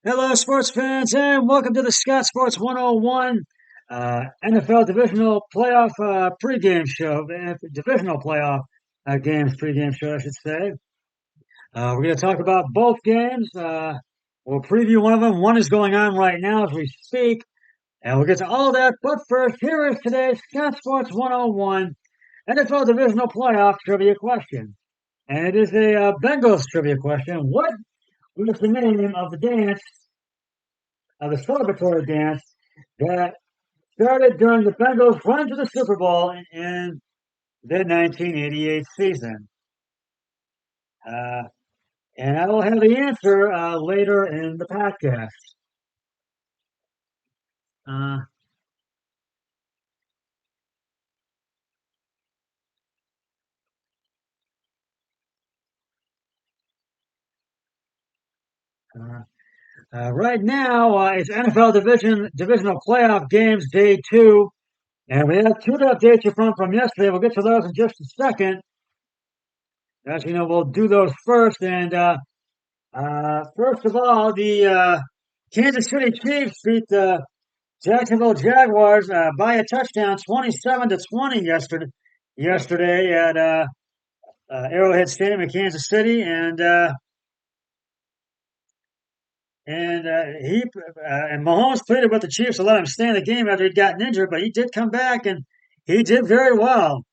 Hello, sports fans, and welcome to the Scott Sports 101 NFL Divisional Playoff pregame show. Divisional Playoff games pregame show, I should say. We're going to talk about both games. We'll preview one of them. One is going on right now as we speak, and we'll get to all that. But first, here is today's Scott Sports 101 NFL Divisional Playoff trivia question. And it is a Bengals trivia question. What was the name of the dance, of the celebratory dance that started during the Bengals' run to the Super Bowl in the 1988 season? Uh, and I will have the answer later in the podcast. Uh, uh, right now, it's NFL divisional playoff games, day two, and we have two updates from yesterday. We'll get to those in just a second. As you know, we'll do those first. And first of all, the Kansas City Chiefs beat the Jacksonville Jaguars by a touchdown, 27-20 yesterday at Arrowhead Stadium in Kansas City, and Mahomes pleaded with the Chiefs to let him stay in the game after he'd gotten injured, but he did come back and he did very well.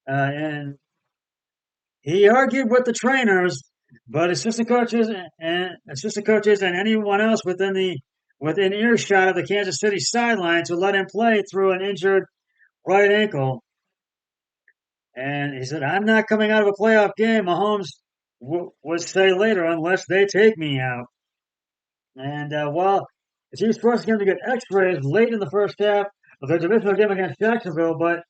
And he argued with the trainers, but assistant coaches and anyone else within earshot of the Kansas City sideline to let him play through an injured right ankle. And he said, "I'm not coming out of a playoff game," Mahomes would say later, "unless they take me out." And while the Chiefs forced him to get X-rays late in the first half of their divisional game against Jacksonville, but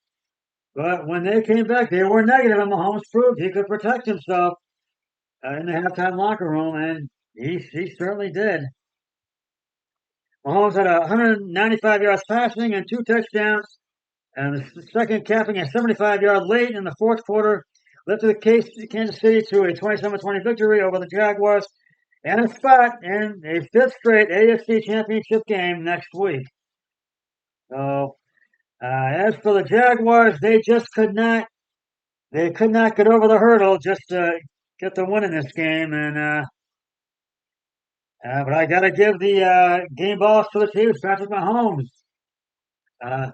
when they came back, they were negative, and Mahomes proved he could protect himself in the halftime locker room, and he certainly did. Mahomes had 195 yards passing and two touchdowns, and the second capping a 75-yard late in the fourth quarter lifted Kansas City to a 27-20 victory over the Jaguars and a spot in a fifth straight AFC Championship game next week. So, as for the Jaguars, they could not get over the hurdle just to get the win in this game, and but I got to give the game balls to the Chiefs. Patrick Mahomes, uh,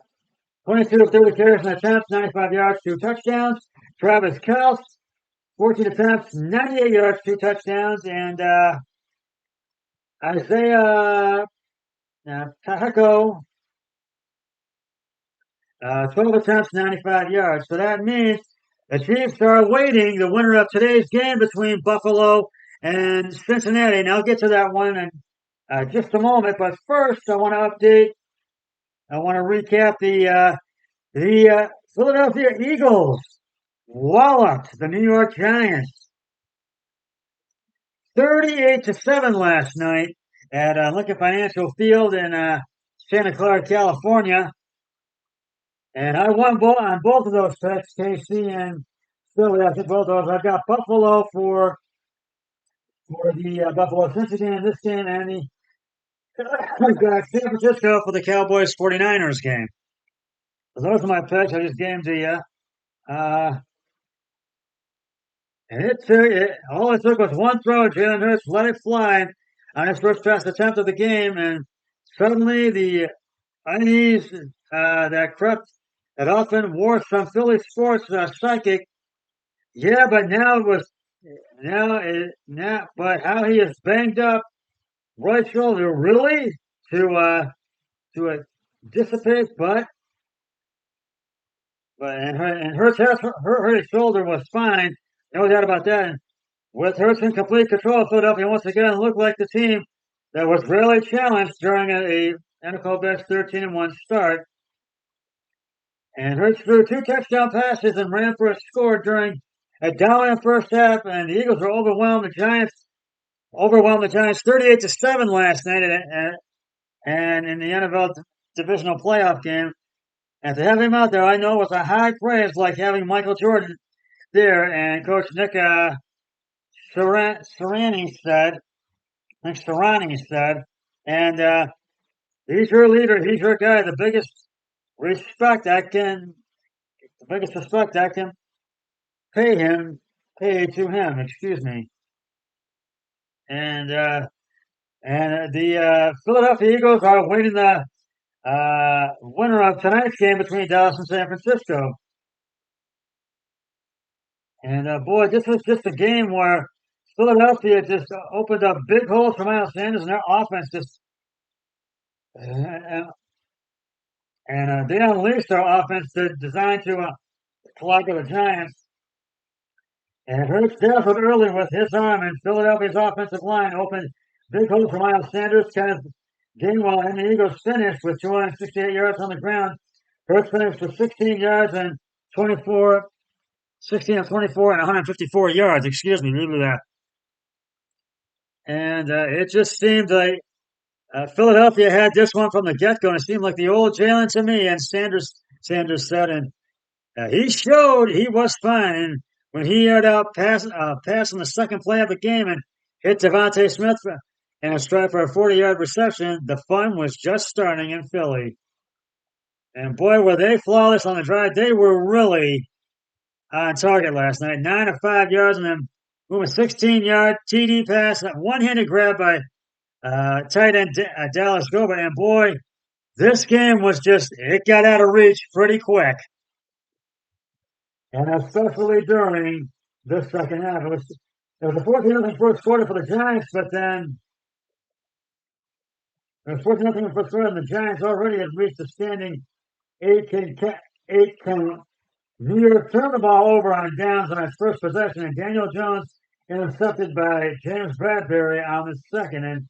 22 of 30 carries and attempts, 95 yards, two touchdowns. Travis Kelce, 14 attempts, 98 yards, two touchdowns, and Isaiah Pacheco, 12 attempts, 95 yards. So that means the Chiefs are awaiting the winner of today's game between Buffalo and Cincinnati. And I'll get to that one in just a moment. But first, I want to recap the Philadelphia Eagles walloped the New York Giants 38-7 last night at Lincoln Financial Field in Santa Clara, California. And I won on both of those picks, KC and Philly. I think both of those. I've got Buffalo for the Buffalo Cincinnati this game, and I've got San Francisco for the Cowboys 49ers game. So those are my picks. I just gave them to you. And all it took was one throw. Jalen Hurts let it fly on his first pass attempt of the game, and suddenly the unease that often wore some Philly sports psychic. Yeah, but but how he is banged up right shoulder really to dissipate, but Hurts' shoulder was fine. No doubt about that. And with Hurts in complete control, Philadelphia once again looked like the team that was really challenged during a NFL best 13-1 start. And Hurts threw two touchdown passes and ran for a score during a dominant first half, and the Eagles were overwhelmed the Giants 38-7 last night, and in the NFL divisional playoff game. And to have him out there, I know was a high praise, like having Michael Jordan there. And Coach Nick Sirianni said like Serrani said. And he's your leader. He's your guy. The biggest respect I can pay to him. Excuse me. And the Philadelphia Eagles are waiting the winner of tonight's game between Dallas and San Francisco. And boy, this was just a game where Philadelphia just opened up big holes for Miles Sanders, and their offense just and they unleashed their offense designed to collide with the Giants. And it hurt Stafford early with his arm, and Philadelphia's offensive line opened big holes for Miles Sanders. Kenneth Gainwell and the Eagles finished with 268 yards on the ground. Hurts finished with 16 yards and 24, 16 and 24 and 154 yards. Excuse me, read that. And it just seemed like Philadelphia had this one from the get-go, and it seemed like the old Jalen to me. And Sanders said, and he showed he was fine. And when he had out pass on the second play of the game and hit Devontae Smith and a strike for a 40-yard reception, the fun was just starting in Philly. And boy, were they flawless on the drive. They were really on target last night. 9 of 5 yards, and then moving 16-yard TD pass, that one-handed grab by tight end Dallas Goedert. And boy, this game was it got out of reach pretty quick. And especially during the second half. It was a 14-0 first quarter for the Giants, but then it was 14-0 in the first quarter, and the Giants already had reached a standing 8 count. New York turned the ball over on downs on its first possession, and Daniel Jones intercepted by James Bradbury on the second. And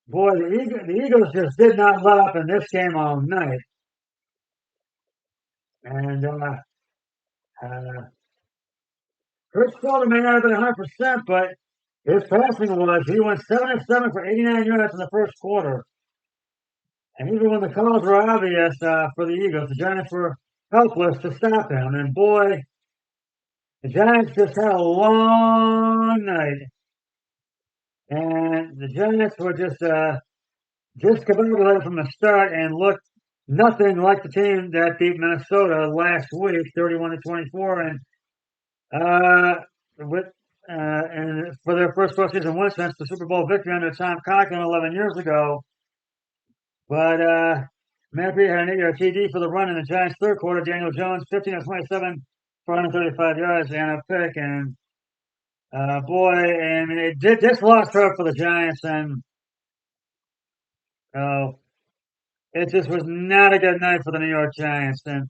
boy, the Eagles just did not let up in this game all night. And Chris Felder may not have been 100%, but his passing was, he went 7 of 7 for 89 yards in the first quarter. And even when the calls were obvious for the Eagles, the Giants were helpless to stop him. And boy, the Giants just had a long night. And the Giants were just discombobulated from the start and looked nothing like the team that beat Minnesota last week, 31-24. And for their first postseason win since the Super Bowl victory under Tom Coughlin 11 years ago. But Matt Breida had an 8-yard TD for the run in the Giants' third quarter. Daniel Jones, 15 of 27 for 135 yards and a pick. And boy, I mean, this lost hope for the Giants, and it just was not a good night for the New York Giants. And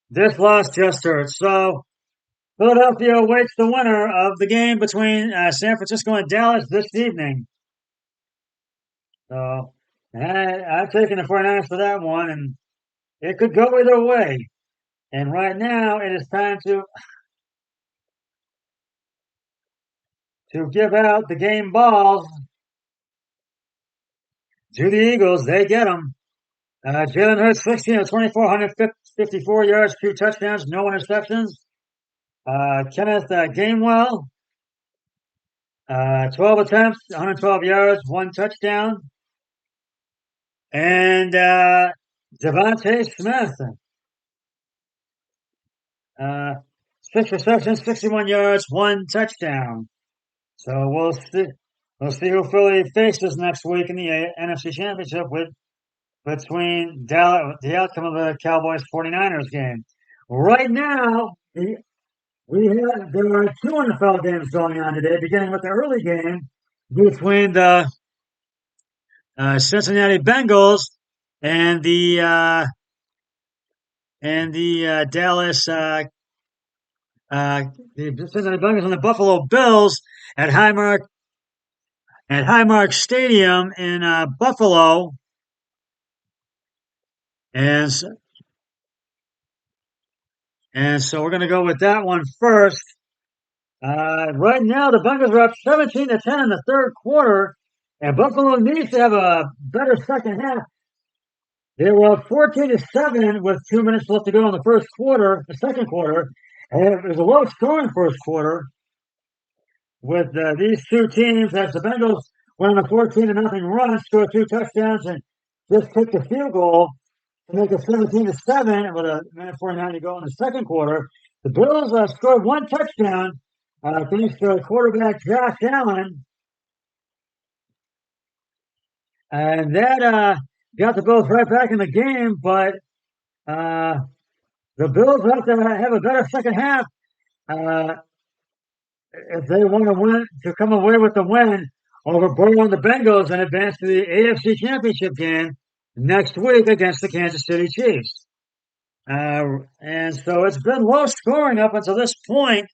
this loss just hurt. So Philadelphia awaits the winner of the game between San Francisco and Dallas this evening. So I'm taking the 49ers for that one, and it could go either way. And right now, it is time to give out the game balls to the Eagles. They get them. Jalen Hurts, 16 of 24, 154 yards, 2 touchdowns, no interceptions. Kenneth Gainwell, 12 attempts, 112 yards, 1 touchdown. And Devontae Smith, 6 receptions, 61 yards, 1 touchdown. So we'll see who Philly faces next week in the NFC Championship between the outcome of the Cowboys 49ers game. Right now, there are 2 NFL games going on today, beginning with the early game between the Cincinnati Bengals and the Dallas the Cincinnati Bengals and the Buffalo Bills at Highmark Stadium in Buffalo. And so we're going to go with that one first. Right now, the Bengals are up 17-10 in the third quarter, and Buffalo needs to have a better second half. They were up 14-7 with 2 minutes left to go in the second quarter, and it was a low-scoring first quarter with these two teams as the Bengals went on a 14-0 run, scored 2 touchdowns, and just kicked a field goal to make it 17-7 with a minute 49 to go in the second quarter. The Bills scored 1 touchdown thanks to quarterback Josh Allen, and that got the Bills right back in the game. But the Bills have to have a better second half if they want to win, to come away with the win over Burrow and the Bengals and advance to the AFC Championship game next week against the Kansas City Chiefs. And so it's been low scoring up until this point.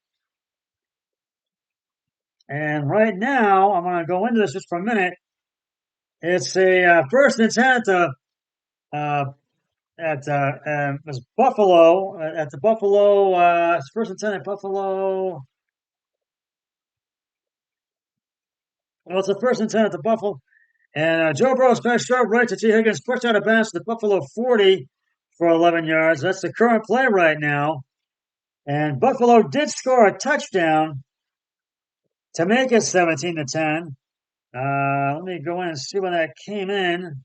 And right now, I'm going to go into this just for a minute. It's a first and 10 at Buffalo, at the Buffalo, it's first and 10 at Buffalo. Well, it's a first and 10 at the Buffalo. And Joe Burrow's pass short right to T. Higgins, pushed out of bounds to the Buffalo 40 for 11 yards. That's the current play right now. And Buffalo did score a touchdown to make it 17-10. Let me go in and see when that came in.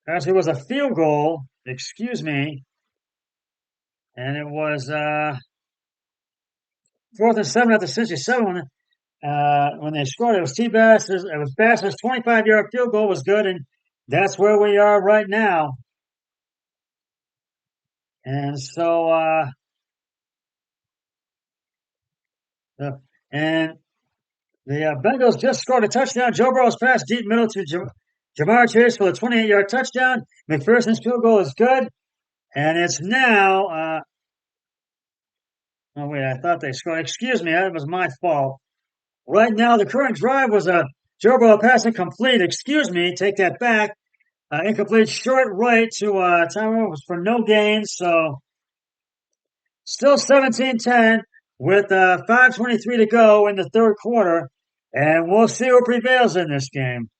Actually, it was a field goal. Excuse me. And it was 4th and 7 at the 67 when they scored. It was Bass's 25-yard field goal was good, and that's where we are right now. And so the Bengals just scored a touchdown. Joe Burrow's pass deep middle to Jamar Chase for the 28-yard touchdown. McPherson's field goal is good. And it's now oh, wait, I thought they scored. Excuse me, that was my fault. Right now, the current drive was a Joe Burrow pass incomplete. Excuse me, take that back. Incomplete short right to Tyrone was for no gain. So still 17-10 with 5:23 to go in the third quarter. And we'll see who prevails in this game.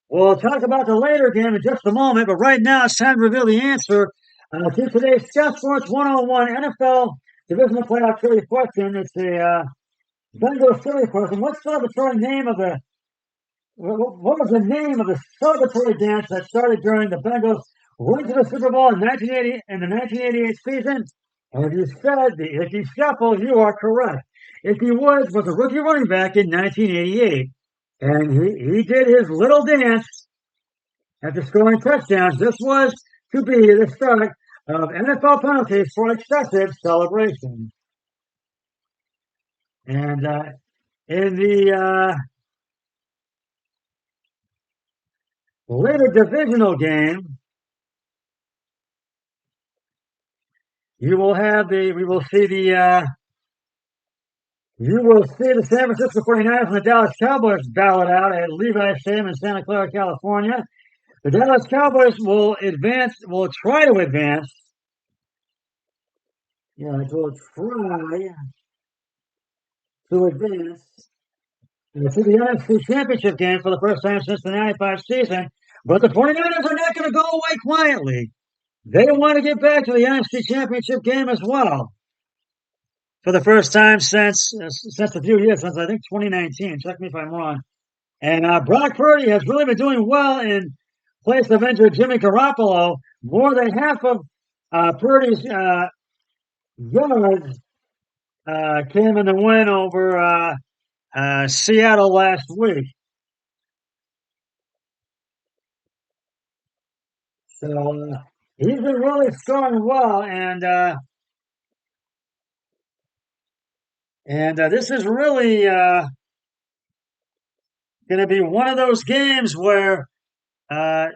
We'll talk about the later game in just a moment, but right now it's time to reveal the answer to today's Scout Sports 101 NFL Divisional Playoff Trivia question. It's a Bengals trivia question. What was the name of the celebratory dance that started during the Bengals run to the Super Bowl in 1988 season? And if you said the Ickey Shuffle, you are correct. Ickey Woods was a rookie running back in 1988. And he did his little dance after scoring touchdowns. This was to be the start of NFL penalties for excessive celebration. And in the later divisional game, you will see the San Francisco 49ers and the Dallas Cowboys battle it out at Levi's Stadium in Santa Clara, California. The Dallas Cowboys will try to advance. Yeah, will try to advance to the NFC Championship game for the first time since the 95 season. But the 49ers are not going to go away quietly. They want to get back to the NFC Championship game as well. For the first time since a few years, since I think 2019. Check me if I'm wrong. And Brock Purdy has really been doing well in place of injured Jimmy Garoppolo. More than half of Purdy's yards came in the win over Seattle last week. So he's been really scoring well, and this is really going to be one of those games where Dak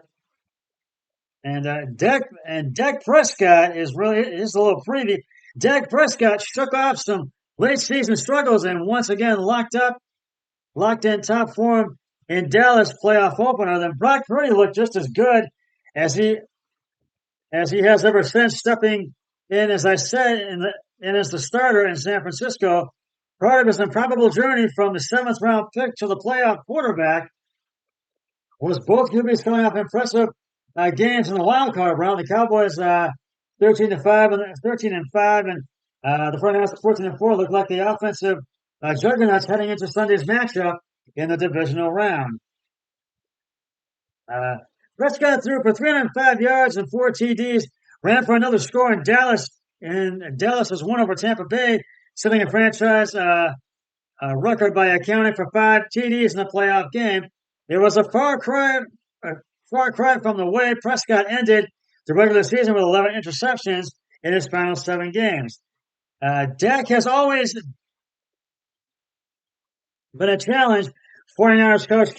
Prescott is a little preview. Dak Prescott shook off some late season struggles and once again locked in top form in Dallas playoff opener. Then Brock Purdy looked just as good as he has ever since, stepping in, as I said, as the starter in San Francisco. Part of his improbable journey from the 7th round pick to the playoff quarterback was both QBs coming off impressive games in the wild card round. The Cowboys 13-5 and The 49ers at 14-4 look like the offensive juggernauts heading into Sunday's matchup in the divisional round. Prescott threw for 305 yards and 4 TDs, ran for another score in Dallas, and Dallas has won over Tampa Bay, setting a franchise record by accounting for 5 TDs in the playoff game. It was a far cry from the way Prescott ended the regular season with 11 interceptions in his final 7 games. Dak has always been a challenge. 49ers coach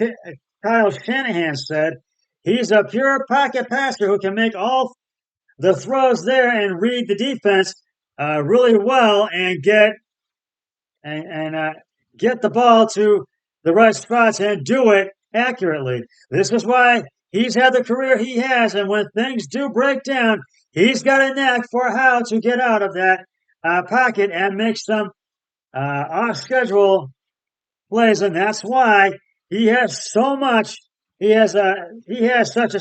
Kyle Shanahan said he's a pure pocket passer who can make all the throws there and read the defense really well and get the ball to the right spots and do it accurately. This is why he's had the career he has, and when things do break down, he's got a knack for how to get out of that pocket and make some off-schedule plays, and that's why he has so much. He has such a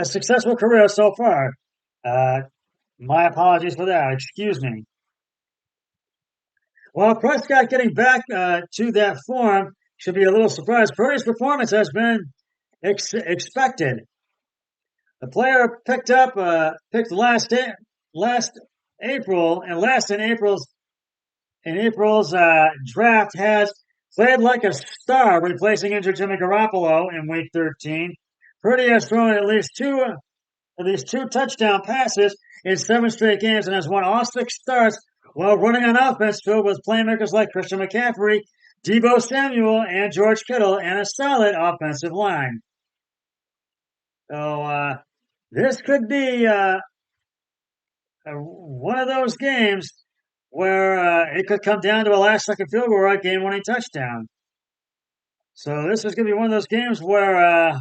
successful career so far. My apologies for that. Excuse me. While Prescott getting back to that form should be a little surprise, Purdy's performance has been expected. The player picked last April and last in April's draft has played like a star, replacing injured Jimmy Garoppolo in Week 13. Purdy has thrown at least two touchdown passes in 7 straight games and has won all 6 starts while running on offense filled with playmakers like Christian McCaffrey, Deebo Samuel, and George Kittle, and a solid offensive line. So this could be one of those games where it could come down to a last-second field goal or a game-winning touchdown. So this is going to be one of those games where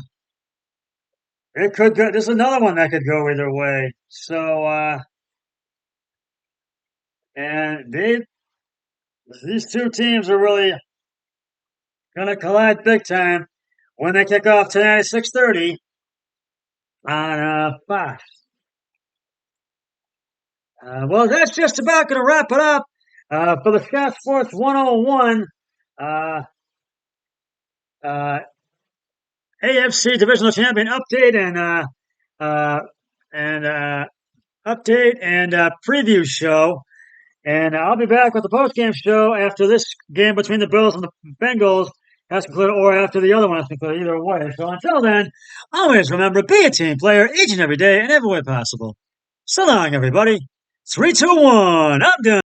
it could go. This is another one that could go either way. So and these two teams are really going to collide big time when they kick off tonight at 6:30 on Fox. Well, that's just about going to wrap it up for the Scott Sports 101 AFC Divisional Champion update and preview show. And I'll be back with the post-game show after this game between the Bills and the Bengals has concluded, or after the other one has concluded, either way. So until then, always remember, be a team player each and every day in every way possible. So long, everybody. 3, 2, 1. I'm done.